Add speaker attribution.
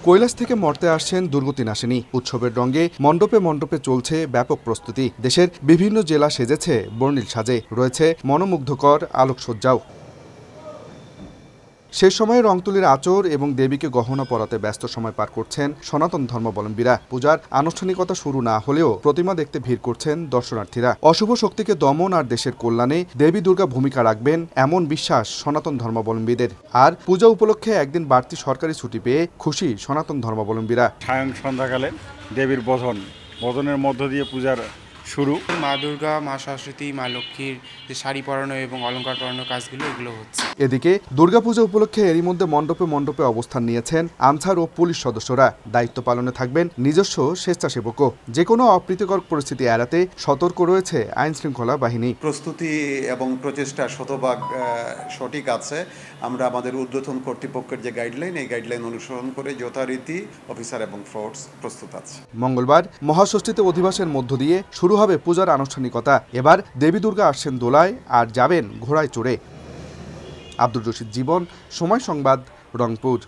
Speaker 1: কৈলাস থেকে মর্তে আসছেন দুর্গতি নাশিনী। উৎসবের রঙে মণ্ডপে মণ্ডপে চলছে ব্যাপক প্রস্তুতি। দেশের বিভিন্ন জেলা সেজেছে বর্ণিল সাজে, রয়েছে মনোমুগ্ধকর আলোকসজ্জাও। সেই সময় রংতুলির আঁচড় এবং দেবীকে গহনা পরাতে ব্যস্ত সময় পার করছেন সনাতন ধর্মাবলম্বীরা। পূজার আনুষ্ঠানিকতা শুরু না হলেও প্রতিমা দেখতে ভিড় করছেন দর্শনার্থীরা। অশুভ শক্তিকে দমন আর দেশের কল্যাণে দেবী দুর্গা ভূমিকা রাখবেন এমন বিশ্বাস সনাতন ধর্মাবলম্বীদের। আর পূজা উপলক্ষে একদিন বাড়তি সরকারি ছুটি পেয়ে খুশি সনাতন ধর্মাবলম্বীরা।
Speaker 2: সায়ং সন্ধ্যাকালে দেবীর বদনের মধ্য দিয়ে পূজার শুরু।
Speaker 3: মা দুর্গা, মা সরস্বতী, মা লক্ষ্মীর যে শাড়ি পরানো এবং অলংকার পরানোর কাজগুলো এগুলো হচ্ছে।
Speaker 1: এদিকে দুর্গাপূজা উপলক্ষে এরই মধ্যে মণ্ডপে মণ্ডপে অবস্থান নিয়েছেন আনসার ও পুলিশ সদস্যরা। দায়িত্ব পালনে থাকবেন নিজস্ব স্বেচ্ছাসেবকও। যে কোনো অপ্রীতিকর পরিস্থিতি এড়াতে সতর্ক রয়েছে আইন শৃঙ্খলা বাহিনী।
Speaker 4: প্রস্তুতি এবং প্রচেষ্টা শতভাগ সঠিক আছে। আমরা আমাদের ঊর্ধ্বতন কর্তৃপক্ষের যে গাইডলাইন, এই গাইডলাইন অনুসরণ করে যথারীতি অফিসার এবং ফোর্স প্রস্তুত আছে।
Speaker 1: মঙ্গলবার মহাষষ্ঠীতে অধিবাসের মধ্য দিয়ে শুরু হবে পূজার আনুষ্ঠানিকতা। এবার দেবী দুর্গা আসছেন দোলায় আর যাবেন ঘোড়ায় চড়ে। আব্দুর রশিদ জীবন, সময় সংবাদ, রংপুর।